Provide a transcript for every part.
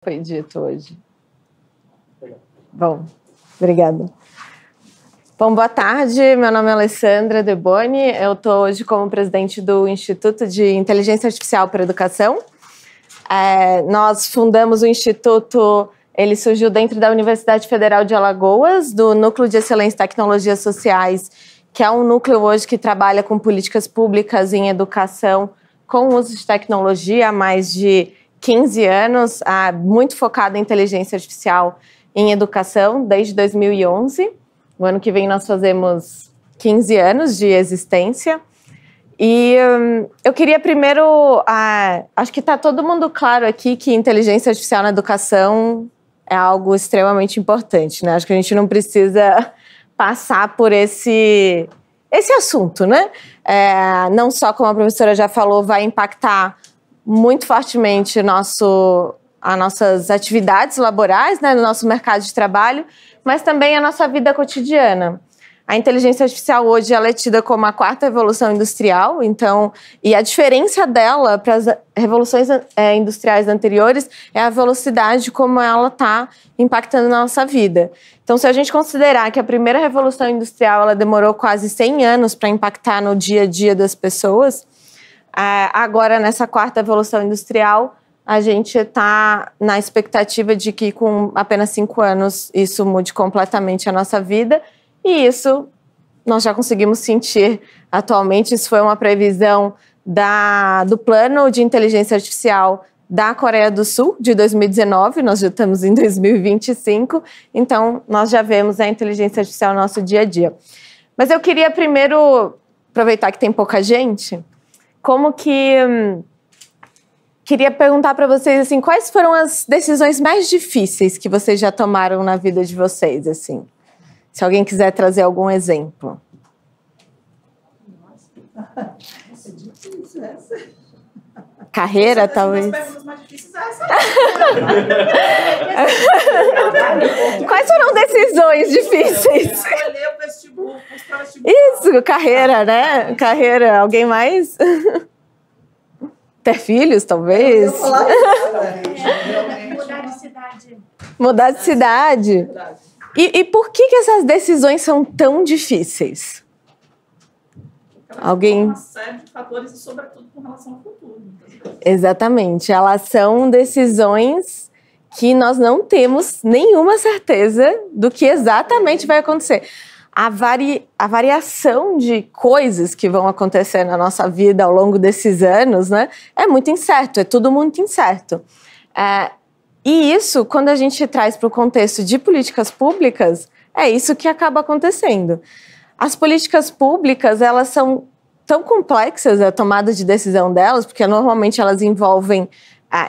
Foi dito hoje. Bom, obrigada. Bom, boa tarde, meu nome é Alessandra Deboni, eu estou hoje como presidente do Instituto de Inteligência Artificial para a Educação. Nós fundamos o Instituto, ele surgiu dentro da Universidade Federal de Alagoas, do Núcleo de Excelência em Tecnologias Sociais, que é um núcleo hoje que trabalha com políticas públicas em educação com o uso de tecnologia há mais de 15 anos, muito focado em inteligência artificial em educação, desde 2011. O ano que vem nós fazemos 15 anos de existência. E eu queria primeiro... acho que está todo mundo claro aqui que inteligência artificial na educação é algo extremamente importante, né? Acho que a gente não precisa passar por esse assunto, né? Não só, como a professora já falou, vai impactar muito fortemente as nossas atividades laborais, né, no nosso mercado de trabalho, mas também a nossa vida cotidiana. A inteligência artificial hoje ela é tida como a quarta revolução industrial, então, e a diferença dela para as revoluções industriais anteriores é a velocidade como ela está impactando na nossa vida. Então, se a gente considerar que a primeira revolução industrial ela demorou quase 100 anos para impactar no dia a dia das pessoas, agora, nessa quarta evolução industrial, a gente está na expectativa de que com apenas 5 anos isso mude completamente a nossa vida, e isso nós já conseguimos sentir atualmente. Isso foi uma previsão do Plano de Inteligência Artificial da Coreia do Sul, de 2019, nós já estamos em 2025, então nós já vemos a inteligência artificial no nosso dia a dia. Mas eu queria primeiro, aproveitar que tem pouca gente, queria perguntar para vocês, assim, quais foram as decisões mais difíceis que vocês já tomaram na vida de vocês, assim? Se alguém quiser trazer algum exemplo. Nossa, é difícil essa. Carreira, talvez? As perguntas mais difíceis essa. Quais foram decisões difíceis? Escolher o vestibular, mostrar o vestibular. Isso, carreira, né? Carreira. Alguém mais? Ter filhos, talvez? Mudar de cidade. Mudar de cidade. E por que essas decisões são tão difíceis? Alguém? Uma série de fatores e, sobretudo, com relação ao futuro. Exatamente. Elas são decisões que nós não temos nenhuma certeza do que exatamente vai acontecer. A variação de coisas que vão acontecer na nossa vida ao longo desses anos, né, é muito incerto, é tudo muito incerto. E isso, quando a gente traz para o contexto de políticas públicas, é isso que acaba acontecendo. As políticas públicas, elas são tão complexas, a tomada de decisão delas, porque normalmente elas envolvem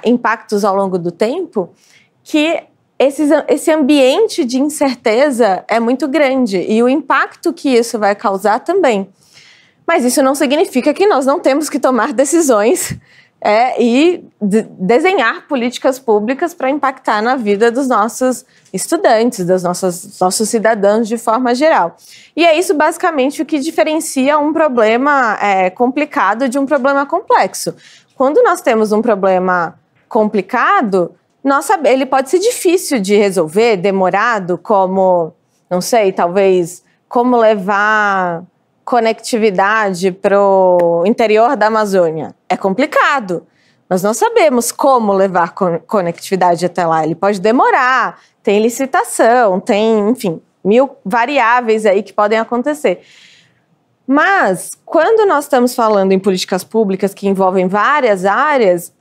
impactos ao longo do tempo, que esse ambiente de incerteza é muito grande e o impacto que isso vai causar também. Mas isso não significa que nós não temos que tomar decisões e desenhar políticas públicas para impactar na vida dos nossos estudantes, dos nossos cidadãos de forma geral. E é isso basicamente o que diferencia um problema complicado de um problema complexo. Quando nós temos um problema complicado, ele pode ser difícil de resolver, demorado, como, não sei, talvez, como levar conectividade para o interior da Amazônia. É complicado. Nós não sabemos como levar conectividade até lá. Ele pode demorar, tem licitação, tem, enfim, 1000 variáveis aí que podem acontecer. Mas, quando nós estamos falando em políticas públicas que envolvem várias áreas,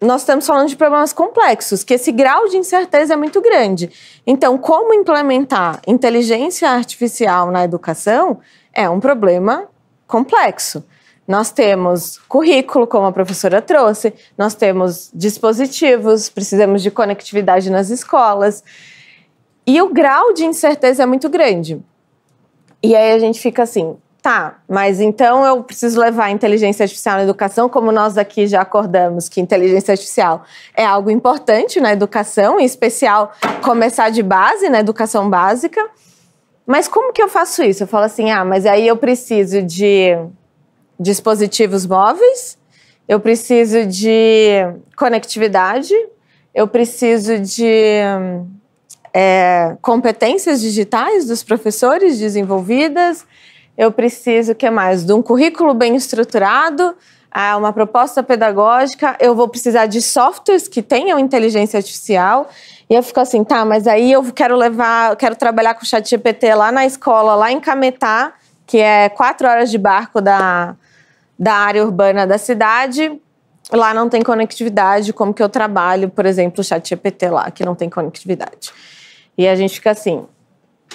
nós estamos falando de problemas complexos, que esse grau de incerteza é muito grande. Então, como implementar inteligência artificial na educação é um problema complexo. Nós temos currículo, como a professora trouxe, nós temos dispositivos, precisamos de conectividade nas escolas, e o grau de incerteza é muito grande. E aí a gente fica assim, tá, mas então eu preciso levar a inteligência artificial na educação, como nós aqui já acordamos que inteligência artificial é algo importante na educação, em especial começar de base, na educação básica. Mas como que eu faço isso? Eu falo assim, mas aí eu preciso de dispositivos móveis, eu preciso de conectividade, eu preciso de competências digitais dos professores desenvolvidas, eu preciso, o que mais? De um currículo bem estruturado, uma proposta pedagógica, eu vou precisar de softwares que tenham inteligência artificial, e eu fico assim, tá, mas aí eu quero trabalhar com o ChatGPT lá na escola, lá em Cametá, que é 4 horas de barco da área urbana da cidade, lá não tem conectividade, como que eu trabalho, por exemplo, o ChatGPT lá, que não tem conectividade. E a gente fica assim,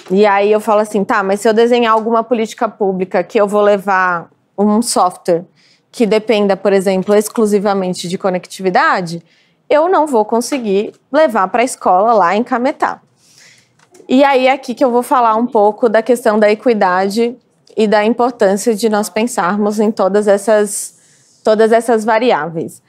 e aí eu falo assim, tá, mas se eu desenhar alguma política pública que eu vou levar um software que dependa, por exemplo, exclusivamente de conectividade, eu não vou conseguir levar para a escola lá em Cametá. E aí é aqui que eu vou falar um pouco da questão da equidade e da importância de nós pensarmos em todas essas variáveis.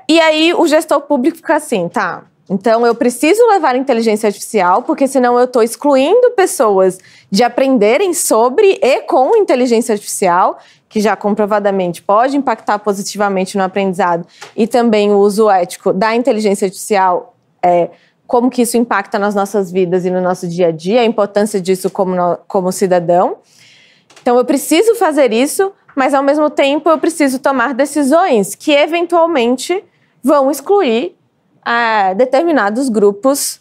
E aí o gestor público fica assim, tá, então eu preciso levar inteligência artificial, porque senão eu estou excluindo pessoas de aprenderem sobre e com inteligência artificial, que já comprovadamente pode impactar positivamente no aprendizado, e também o uso ético da inteligência artificial, como que isso impacta nas nossas vidas e no nosso dia a dia, a importância disso como cidadão. Então eu preciso fazer isso, mas ao mesmo tempo eu preciso tomar decisões que eventualmente vão excluir determinados grupos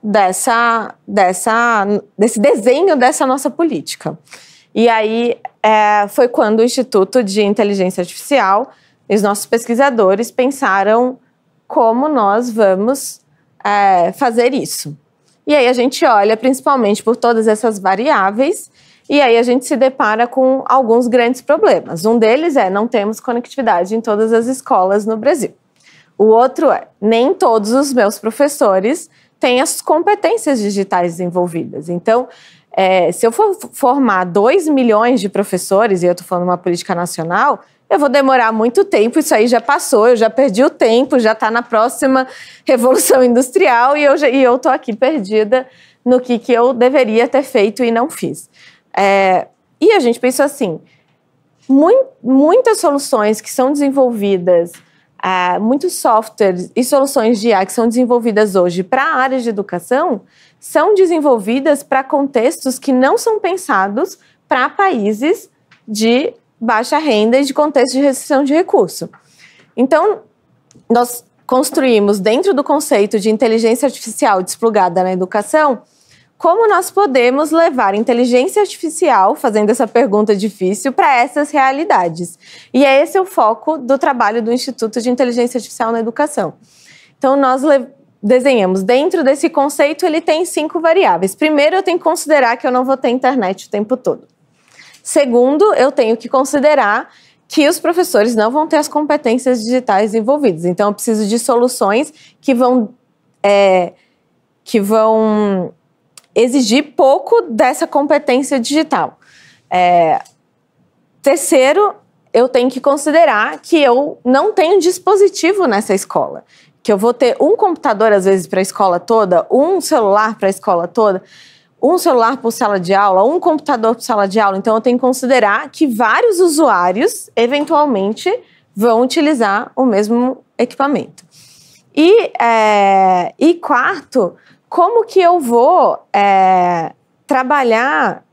desse desenho dessa nossa política. E aí foi quando o Instituto de Inteligência Artificial e os nossos pesquisadores pensaram como nós vamos fazer isso. E aí a gente olha principalmente por todas essas variáveis e aí a gente se depara com alguns grandes problemas. Um deles não temos conectividade em todas as escolas no Brasil. O outro nem todos os meus professores têm as competências digitais desenvolvidas. Então, se eu for formar 2 milhões de professores, e eu estou falando uma política nacional, eu vou demorar muito tempo, isso aí já passou, eu já perdi o tempo, já está na próxima revolução industrial e eu estou aqui perdida no que eu deveria ter feito e não fiz. E a gente pensou assim, muitas soluções que são desenvolvidas, muitos softwares e soluções de IA que são desenvolvidas hoje para a área de educação são desenvolvidas para contextos que não são pensados para países de baixa renda e de contexto de restrição de recurso. Então, nós construímos dentro do conceito de inteligência artificial desplugada na educação, como nós podemos levar inteligência artificial, fazendo essa pergunta difícil, para essas realidades. E esse é o foco do trabalho do Instituto de Inteligência Artificial na Educação. Então, nós desenhamos, dentro desse conceito, ele tem 5 variáveis. Primeiro, eu tenho que considerar que eu não vou ter internet o tempo todo. Segundo, eu tenho que considerar que os professores não vão ter as competências digitais envolvidas. Então, eu preciso de soluções que vão exigir pouco dessa competência digital. Terceiro, eu tenho que considerar que eu não tenho dispositivo nessa escola, que eu vou ter um computador, às vezes, para a escola toda, um celular para a escola toda, um celular por sala de aula, um computador por sala de aula. Então, eu tenho que considerar que vários usuários, eventualmente, vão utilizar o mesmo equipamento. E quarto, como que eu vou trabalhar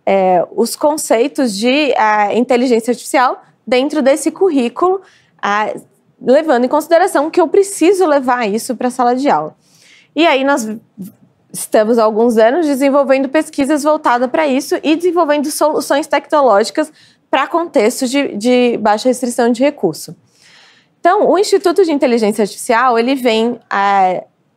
os conceitos de inteligência artificial dentro desse currículo, levando em consideração que eu preciso levar isso para a sala de aula. E aí nós estamos há alguns anos desenvolvendo pesquisas voltadas para isso e desenvolvendo soluções tecnológicas para contextos de baixa restrição de recurso. Então, o Instituto de Inteligência Artificial, ele vem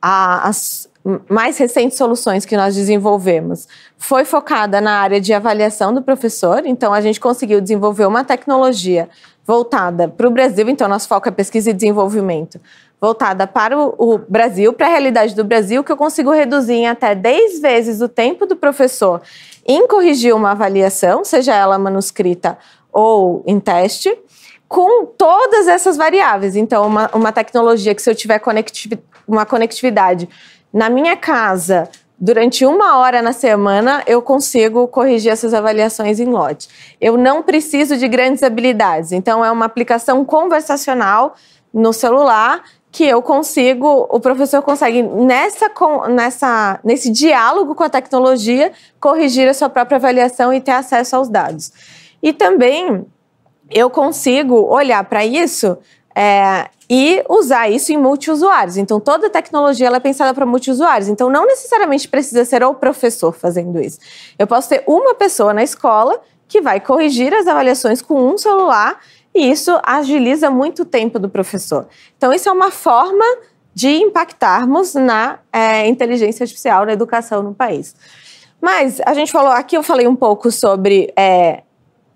as mais recentes soluções que nós desenvolvemos foi focada na área de avaliação do professor. Então, a gente conseguiu desenvolver uma tecnologia voltada para o Brasil. Então, nosso foco é pesquisa e desenvolvimento, voltada para o Brasil, para a realidade do Brasil, que eu consigo reduzir em até 10 vezes o tempo do professor em corrigir uma avaliação, seja ela manuscrita ou em teste, com todas essas variáveis. Então, uma tecnologia que, se eu tiver uma conectividade na minha casa, durante 1 hora na semana, eu consigo corrigir essas avaliações em lote. Eu não preciso de grandes habilidades. Então, é uma aplicação conversacional no celular que o professor consegue, nesse diálogo com a tecnologia, corrigir a sua própria avaliação e ter acesso aos dados. E também eu consigo olhar para isso e usar isso em multiusuários. Então, toda tecnologia ela é pensada para multiusuários. Então, não necessariamente precisa ser o professor fazendo isso. Eu posso ter uma pessoa na escola que vai corrigir as avaliações com um celular e isso agiliza muito o tempo do professor. Então, isso é uma forma de impactarmos na inteligência artificial na educação no país. Mas a gente falou, aqui eu falei um pouco sobre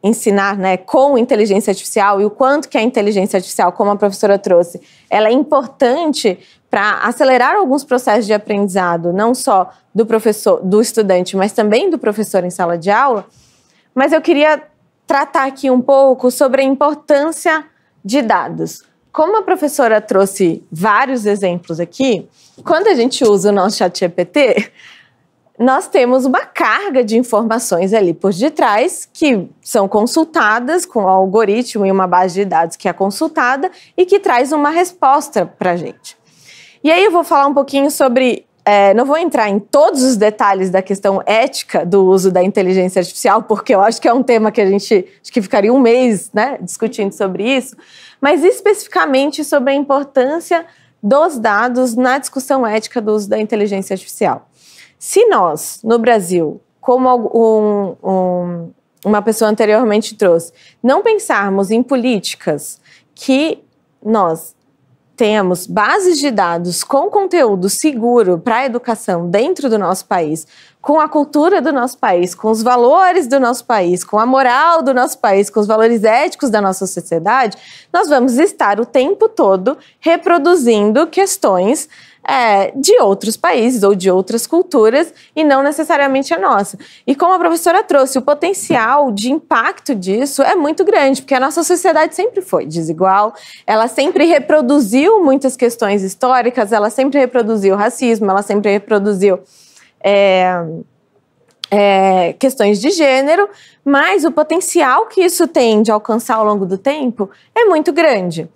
ensinar, né, com inteligência artificial e o quanto que a inteligência artificial, como a professora trouxe, ela é importante para acelerar alguns processos de aprendizado, não só do professor, do estudante, mas também do professor em sala de aula. Mas eu queria tratar aqui um pouco sobre a importância de dados. Como a professora trouxe vários exemplos aqui, quando a gente usa o nosso ChatGPT, nós temos uma carga de informações ali por detrás que são consultadas com o algoritmo e uma base de dados que é consultada e que traz uma resposta para a gente. E aí eu vou falar um pouquinho sobre... não vou entrar em todos os detalhes da questão ética do uso da inteligência artificial, porque eu acho que é um tema que acho que ficaria um mês, né, discutindo sobre isso, mas especificamente sobre a importância dos dados na discussão ética do uso da inteligência artificial. Se nós, no Brasil, como uma pessoa anteriormente trouxe, não pensarmos em políticas que nós temos bases de dados com conteúdo seguro para a educação dentro do nosso país, com a cultura do nosso país, com os valores do nosso país, com a moral do nosso país, com os valores éticos da nossa sociedade, nós vamos estar o tempo todo reproduzindo questões de outros países ou de outras culturas e não necessariamente a nossa. E como a professora trouxe, o potencial de impacto disso é muito grande, porque a nossa sociedade sempre foi desigual, ela sempre reproduziu muitas questões históricas, ela sempre reproduziu racismo, ela sempre reproduziu questões de gênero, mas o potencial que isso tem de alcançar ao longo do tempo é muito grande.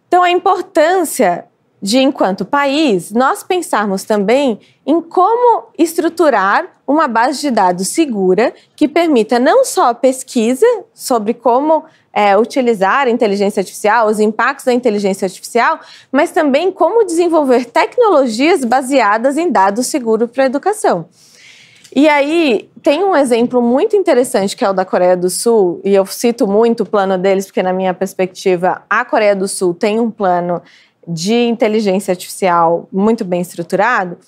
Então, a importância de, enquanto país, nós pensarmos também em como estruturar uma base de dados segura que permita não só a pesquisa sobre como utilizar a inteligência artificial, os impactos da inteligência artificial, mas também como desenvolver tecnologias baseadas em dados seguros para a educação. E aí, tem um exemplo muito interessante que é o da Coreia do Sul, e eu cito muito o plano deles, porque na minha perspectiva, a Coreia do Sul tem um plano de inteligência artificial muito bem estruturado.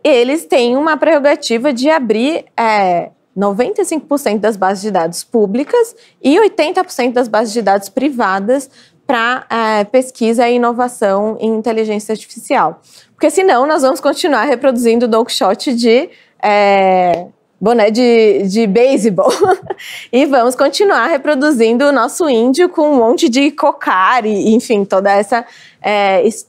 Eles têm uma prerrogativa de abrir 95% das bases de dados públicas e 80% das bases de dados privadas para pesquisa e inovação em inteligência artificial. Porque senão nós vamos continuar reproduzindo o Don Quixote de boné de beisebol e vamos continuar reproduzindo o nosso índio com um monte de cocar e, enfim, toda essa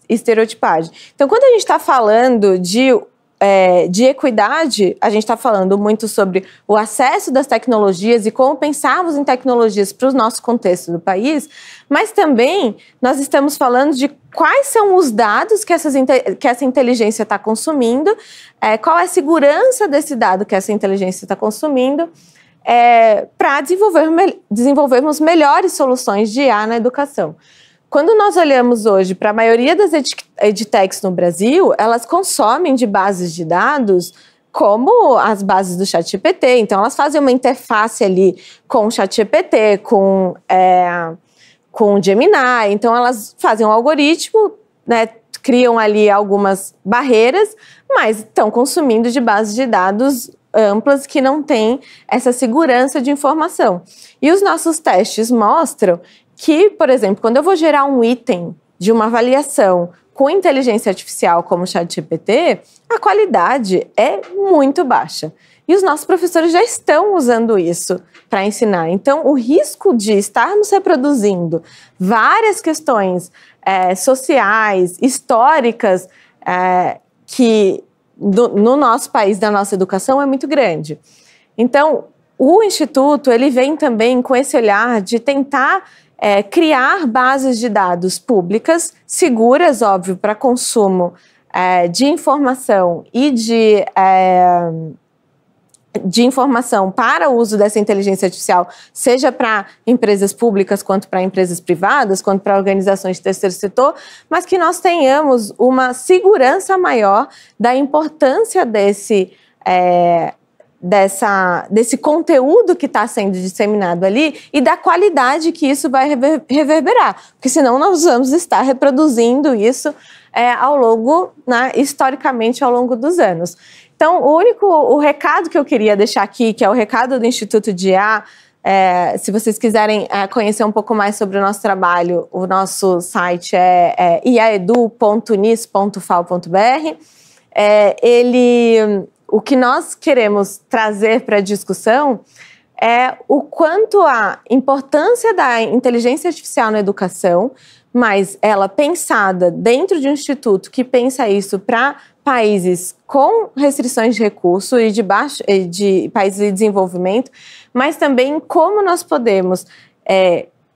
estereotipagem. Então, quando a gente está falando de equidade, a gente está falando muito sobre o acesso das tecnologias e como pensarmos em tecnologias para o nosso contexto do país, mas também nós estamos falando de quais são os dados que essa inteligência está consumindo, qual é a segurança desse dado que essa inteligência está consumindo, para desenvolvermos melhores soluções de IA na educação. Quando nós olhamos hoje para a maioria das edtechs no Brasil, elas consomem de bases de dados como as bases do ChatGPT. Então, elas fazem uma interface ali com o ChatGPT, com o Gemini. Então, elas fazem um algoritmo, né, criam ali algumas barreiras, mas estão consumindo de bases de dados amplas que não têm essa segurança de informação. E os nossos testes mostram que, por exemplo, quando eu vou gerar um item de uma avaliação com inteligência artificial como o ChatGPT, a qualidade é muito baixa. E os nossos professores já estão usando isso para ensinar. Então, o risco de estarmos reproduzindo várias questões sociais, históricas, que no nosso país, da nossa educação, é muito grande. Então, o Instituto ele vem também com esse olhar de tentar criar bases de dados públicas, seguras, óbvio, para consumo de informação e de informação para o uso dessa inteligência artificial, seja para empresas públicas, quanto para empresas privadas, quanto para organizações de terceiro setor, mas que nós tenhamos uma segurança maior da importância desse conteúdo que está sendo disseminado ali e da qualidade que isso vai reverberar, porque senão nós vamos estar reproduzindo isso historicamente ao longo dos anos. Então, o recado que eu queria deixar aqui, que é o recado do Instituto de IA, se vocês quiserem conhecer um pouco mais sobre o nosso trabalho, o nosso site é iaedu.nis.fal.br. O que nós queremos trazer para a discussão é o quanto a importância da inteligência artificial na educação, mas ela pensada dentro de um instituto que pensa isso para países com restrições de recurso e de países em desenvolvimento, mas também como nós podemos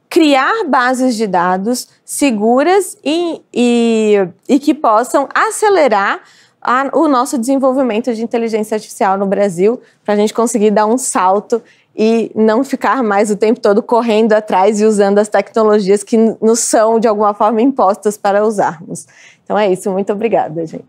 criar bases de dados seguras e que possam acelerar o nosso desenvolvimento de inteligência artificial no Brasil, para a gente conseguir dar um salto e não ficar mais o tempo todo correndo atrás e usando as tecnologias que nos são, de alguma forma, impostas para usarmos. Então é isso, muito obrigada, gente.